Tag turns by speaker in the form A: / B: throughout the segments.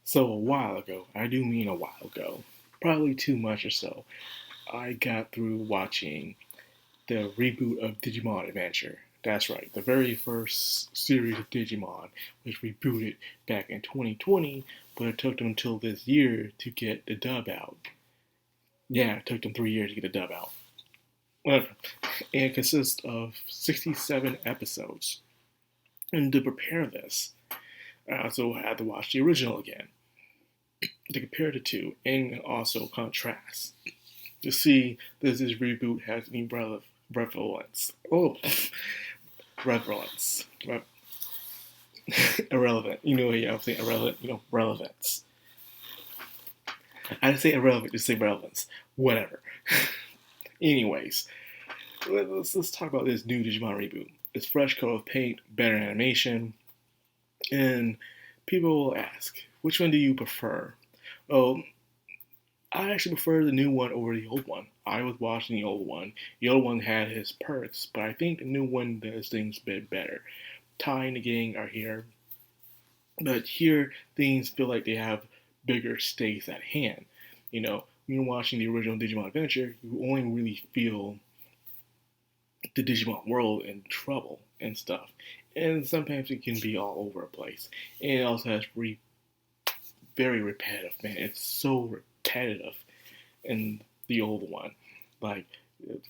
A: So a while ago, I do mean a while ago, probably 2 months or so, I got through watching the reboot of Digimon Adventure. That's right, the very first series of Digimon, which rebooted back in 2020, but it took them until this year to get the dub out. Yeah, it took them 3 years to get the dub out. Whatever. And it consists of 67 episodes. And to prepare this, I also had to watch the original again to compare the two and also contrast to see does this reboot have any relevance. Oh, relevance. Irrelevant. Yeah, I'm saying irrelevant. Relevance. I didn't say irrelevant, just say relevance. Whatever. Anyways, let's talk about this new Digimon reboot. It's fresh coat of paint, better animation, and people will ask, which one do you prefer? Oh, I actually prefer the new one over the old one. I was watching the old one. The old one had his perks, but I think the new one does things a bit better. Tai and the gang are here, but here things feel like they have bigger stakes at hand. When you're watching the original Digimon Adventure, you only really feel the Digimon world in trouble and stuff. And sometimes it can be all over the place. And it also has very repetitive, man. It's so repetitive in the old one. Like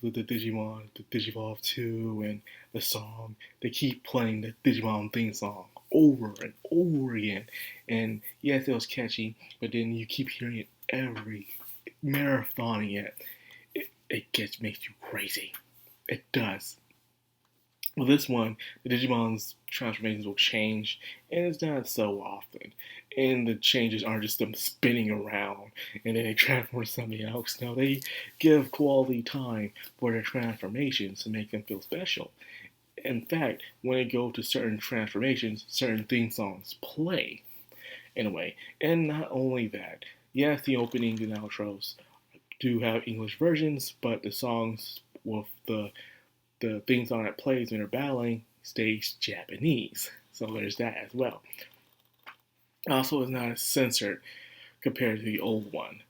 A: with the Digimon, the Digivolve 2, and the song, they keep playing the Digimon theme song over and over again. And yes, it was catchy, but then you keep hearing it every marathoning it. It makes you crazy. It does. Well, this one, the Digimon's transformations will change, and it's not so often. And the changes aren't just them spinning around and then they transform to something else. No, they give quality time for their transformations to make them feel special. In fact, when they go to certain transformations, certain theme songs play in a way. And not only that, yes, the openings and outros do have English versions, but the songs with the theme song that plays when they're battling stays Japanese. So there's that as well. Also, it's not as censored compared to the old one,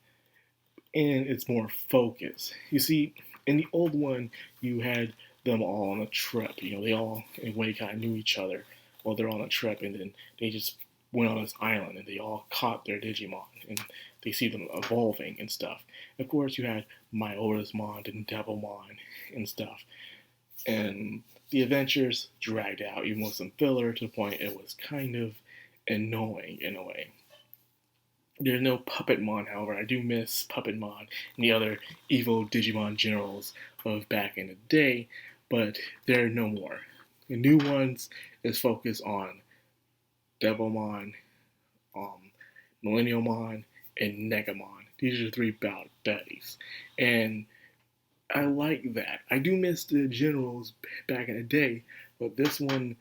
A: and it's more focused. You see, in the old one, you had them all on a trip. They all in a way kind of knew each other while they're on a trip, and then they just went on this island and they all caught their Digimon and they see them evolving and stuff. Of course, you had My Otismon and Devilmon and stuff. And the adventures dragged out, even with some filler, to the point it was kind of annoying in a way. There's no Puppetmon, however. I do miss Puppetmon and the other evil Digimon generals of back in the day, but they're no more. The new ones is focused on Devilmon, Millenniumon, and Negamon. These are the three buddies. And I like that. I do miss the generals back in the day, but this one,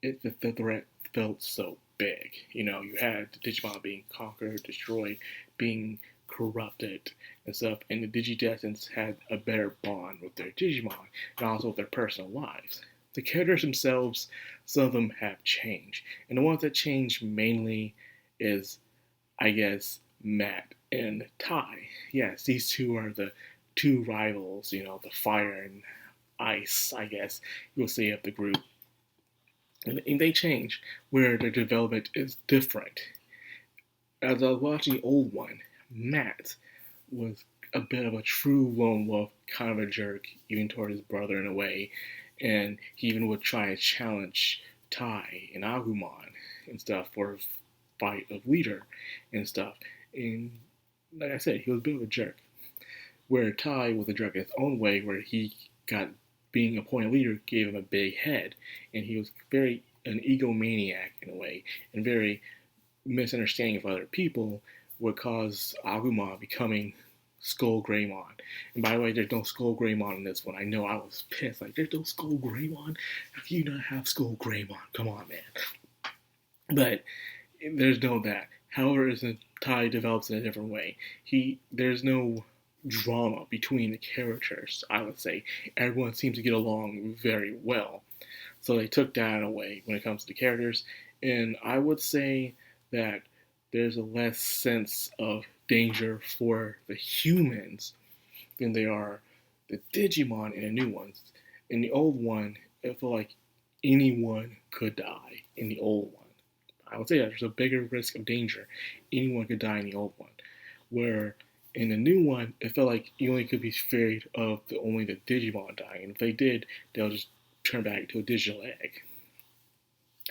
A: the threat felt so big. You had the Digimon being conquered, destroyed, being corrupted and stuff, and the Digidescents had a better bond with their Digimon and also with their personal lives. The characters themselves, some of them have changed, and the ones that changed mainly is, I guess, Matt and Tai. Yes, these two are the two rivals, the fire and ice, I guess you'll say, of the group. And they change where their development is different. As I was watching the old one, Matt was a bit of a true lone wolf, kind of a jerk, even toward his brother in a way. And he even would try to challenge Tai and Agumon and stuff for a fight of leader and stuff. And like I said, he was a bit of a jerk. Where Tai was a jerk in his own way, where he got being appointed leader gave him a big head, and he was very an egomaniac in a way, and very misunderstanding of other people would cause Agumon becoming Skull Greymon. And by the way, there's no Skull Greymon in this one. I know I was pissed. Like, there's no Skull Greymon? How can you not have Skull Greymon? Come on, man. But there's no that. However, as Tai develops in a different way, there's no drama between the characters, I would say. Everyone seems to get along very well. So they took that away when it comes to the characters. And I would say that there's a less sense of danger for the humans than there are the Digimon in the new ones. In the old one, it felt like anyone could die in the old one. I would say that there's a bigger risk of danger. Anyone could die in the old one. Where in the new one, it felt like you only could be afraid of only the Digimon dying. And if they did, they'll just turn back to a digital egg.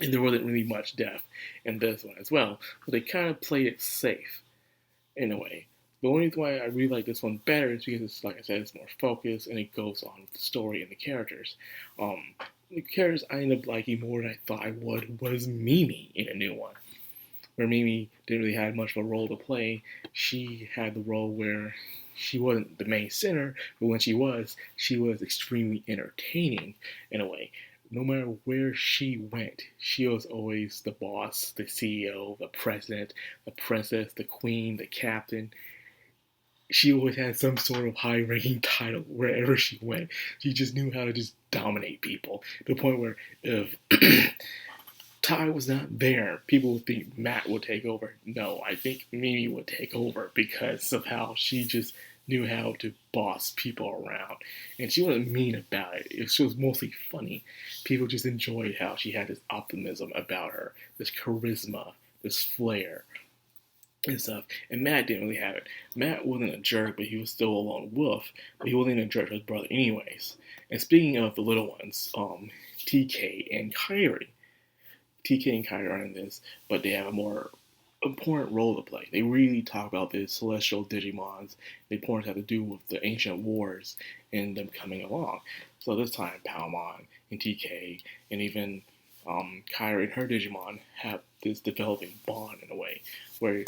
A: And there wasn't really much death in this one as well. So they kind of played it safe in a way. The only reason why I really like this one better is because it's, like I said, it's more focused and it goes on with the story and the characters. The characters I ended up liking more than I thought I would was Mimi in a new one, where Mimi didn't really have much of a role to play. She had the role where she wasn't the main center, but when she was extremely entertaining in a way. No matter where she went, she was always the boss, the CEO, the president, the princess, the queen, the captain. She always had some sort of high-ranking title wherever she went. She just knew how to just dominate people to the point where if Ty was not there, people would think Matt would take over. No, I think Mimi would take over because of how she just knew how to boss people around. And she wasn't mean about it. She was mostly funny. People just enjoyed how she had this optimism about her, this charisma, this flair and stuff. And Matt didn't really have it. Matt wasn't a jerk, but he was still a lone wolf. But he wasn't a jerk to his brother anyways. And speaking of the little ones, TK and Kyrie. TK and Kyrie are in this, but they have a more important role to play. They really talk about the celestial Digimons. The importance have to do with the ancient wars and them coming along. So this time, Palmon and TK and even Kyrie and her Digimon have this developing bond in a way where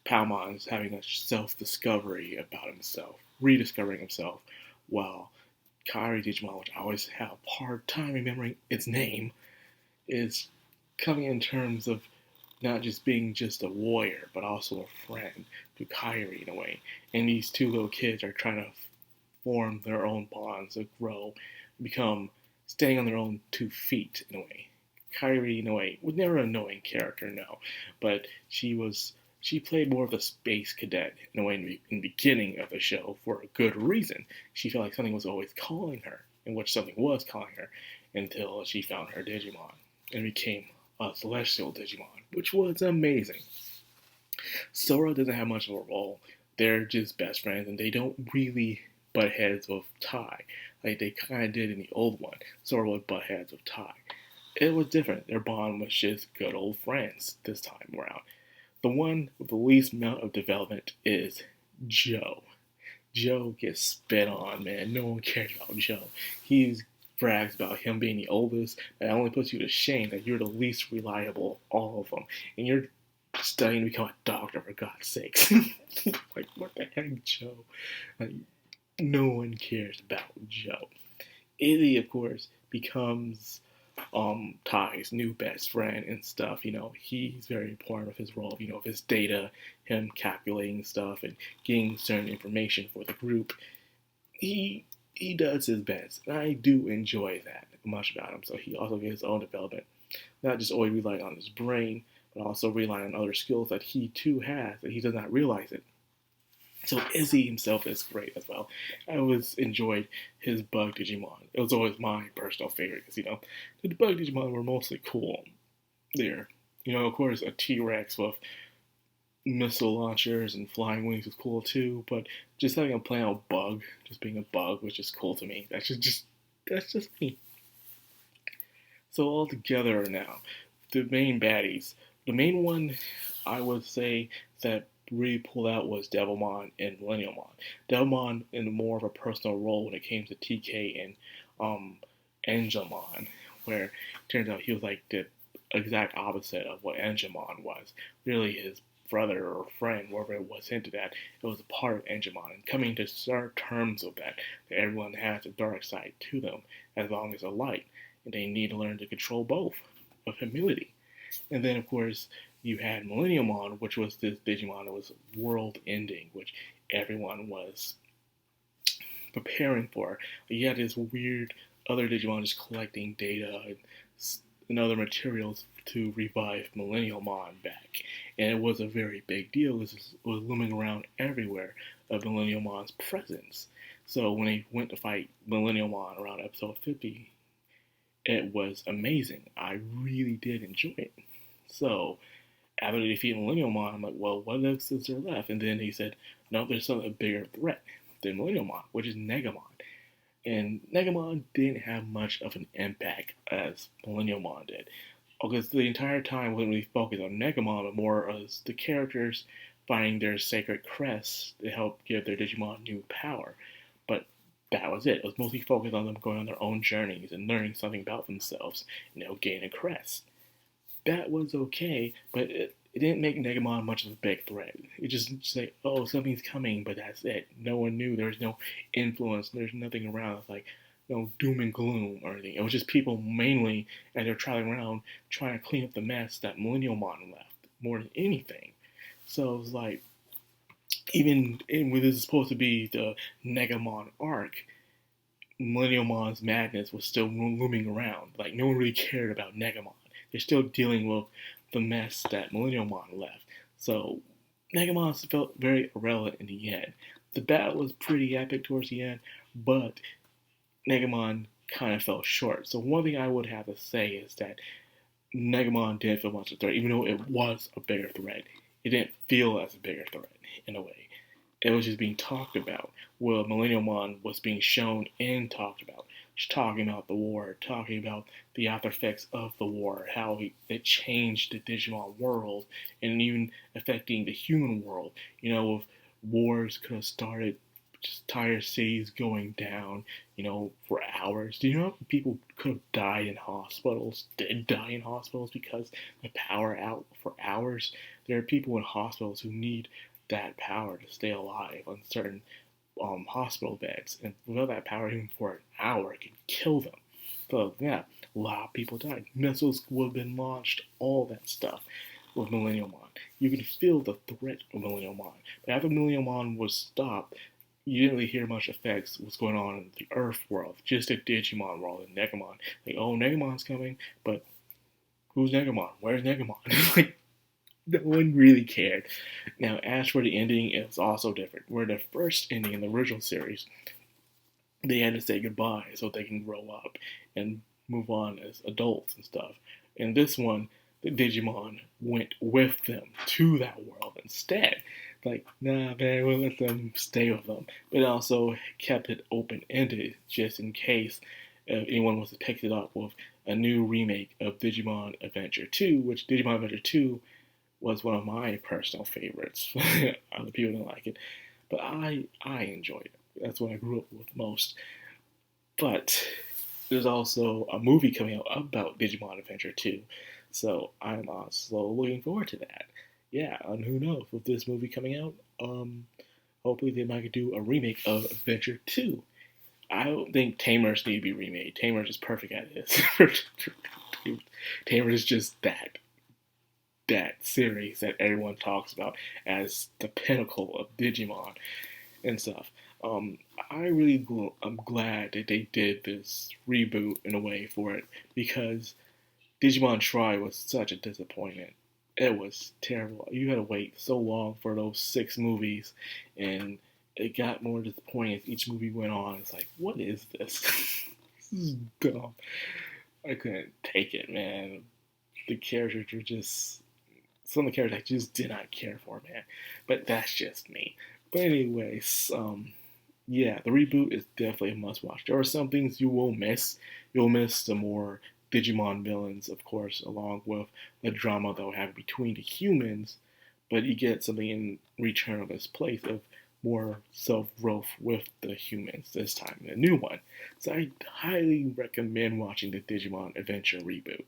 A: Palmon is having a self-discovery about himself, rediscovering himself, while Kyrie Digimon, which I always have a hard time remembering its name, is coming in terms of not just being just a warrior, but also a friend to Kyrie in a way. And these two little kids are trying to form their own bonds, to grow, become standing on their own 2 feet in a way. Kyrie, in a way, was never an annoying character, no, but she played more of a space cadet in a way in the beginning of the show for a good reason. She felt like something was always calling her, in which something was calling her, until she found her Digimon and became a celestial Digimon, which was amazing. Sora doesn't have much of a role. They're just best friends, and they don't really butt heads with Tai, like they kind of did in the old one. Sora would butt heads with Tai. It was different. Their bond was just good old friends this time around. The one with the least amount of development is Joe. Joe gets spit on, man. No one cares about Joe. He's brags about him being the oldest. That only puts you to shame that you're the least reliable of all of them. And you're studying to become a doctor, for God's sakes. Like, what the heck, Joe? Like, no one cares about Joe. Izzy, of course, becomes Ty's new best friend and stuff. He's very important of his role, of his data, him calculating stuff and getting certain information for the group. He does his best, and I do enjoy that much about him. So he also gets his own development, not just always relying on his brain, but also relying on other skills that he too has, that he does not realize it. So Izzy himself is great as well. I always enjoyed his bug Digimon. It was always my personal favorite because, the bug Digimon were mostly cool there. Of course, a T-Rex with missile launchers and flying wings was cool too, but just having a plain old bug, just being a bug, was just cool to me. That's just me. So all together now, the main baddies. The main one I would say that really pulled out was Devilmon and Millenniumon. Devilmon in more of a personal role when it came to TK and Angemon, where it turns out he was like the exact opposite of what Angemon was. Really his brother or friend, wherever it was hinted at, it was a part of Angemon. And coming to start terms with that everyone has a dark side to them, as long as a light. And they need to learn to control both, of humility. And then, of course, you had Millenniumon, which was this Digimon that was world-ending, which everyone was preparing for. You had this weird other Digimon just collecting data and and other materials to revive Millenniumon back. And it was a very big deal. This was looming around everywhere of Millenniumon's presence. So when they went to fight Millenniumon around episode 50, it was amazing. I really did enjoy it. So after they defeated Millenniumon, I'm like, well, what else is there left? And then he said, no, there's something a bigger threat than Millenniumon, which is Negamon. And Negamon didn't have much of an impact as Millenniumon did. Because the entire time wasn't really focused on Negamon, but more as the characters finding their sacred crests to help give their Digimon new power. But that was it. It was mostly focused on them going on their own journeys and learning something about themselves, gain a crest. That was okay, but it didn't make Negamon much of a big threat. It just like, oh, something's coming, but that's it. No one knew. There was no influence. There's nothing around. It's like, doom and gloom or anything. It was just people mainly, as they're traveling around, trying to clean up the mess that Millenniumon left, more than anything. So it was like, even when this is supposed to be the Negamon arc, Millenniumon's madness was still looming around. Like, no one really cared about Negamon. They're still dealing with the mess that Millenniumon left. So Negamon felt very irrelevant in the end. The battle was pretty epic towards the end, but Negamon kind of fell short. So one thing I would have to say is that Negamon didn't feel much of a threat, even though it was a bigger threat. It didn't feel as a bigger threat, in a way. It was just being talked about. Well, Millenniumon was being shown and talked about. Just talking about the war, talking about the after effects of the war, how it changed the Digimon world, and even affecting the human world. If wars could have started, just entire cities going down, for hours. Do you know how people could have died in hospitals, did die in hospitals because the power out for hours? There are people in hospitals who need that power to stay alive on certain hospital beds, and without that power, even for an hour, it can kill them. So yeah, a lot of people died. Missiles would have been launched, all that stuff with Millenniumon. You can feel the threat of Millenniumon. But after Millenniumon was stopped, you didn't really hear much effects what's going on in the Earth world, just the Digimon world and Negamon. Like, oh, Negamon's coming, but who's Negamon? Where's Negamon? Like, no one really cared. Now, as for the ending, it's also different. Where the first ending in the original series, they had to say goodbye so they can grow up and move on as adults and stuff. In this one, the Digimon went with them to that world instead. Like, nah, man, we'll let them stay with them. But also kept it open-ended just in case anyone wants to pick it up with a new remake of Digimon Adventure 2, which Digimon Adventure 2 was one of my personal favorites. Other people don't like it, but I enjoyed it. That's what I grew up with most. But there's also a movie coming out about Digimon Adventure 2, so I'm also looking forward to that. Yeah, and who knows, with this movie coming out, hopefully they might do a remake of Adventure 2. I don't think Tamers need to be remade. Tamers is perfect at this. Tamers is just that series that everyone talks about as the pinnacle of Digimon and stuff. I'm glad that they did this reboot in a way for it, because Digimon Tri was such a disappointment. It was terrible. You had to wait so long for those 6 movies, and it got more disappointing as each movie went on. It's like, what is this? This is dumb. I couldn't take it, man. The characters were just... Some of the characters I just did not care for, man. But that's just me. But anyways, yeah, the reboot is definitely a must-watch. There are some things you will miss. You'll miss the more Digimon villains, of course, along with the drama they'll have between the humans. But you get something in return of this place of more self-growth with the humans this time, the new one. So I highly recommend watching the Digimon Adventure reboot.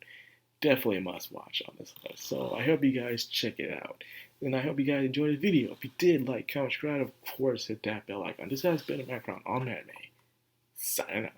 A: Definitely a must-watch on this list. So I hope you guys check it out. And I hope you guys enjoyed the video. If you did, like, comment, subscribe, of course, hit that bell icon. This has been a background on Anime. Signing out.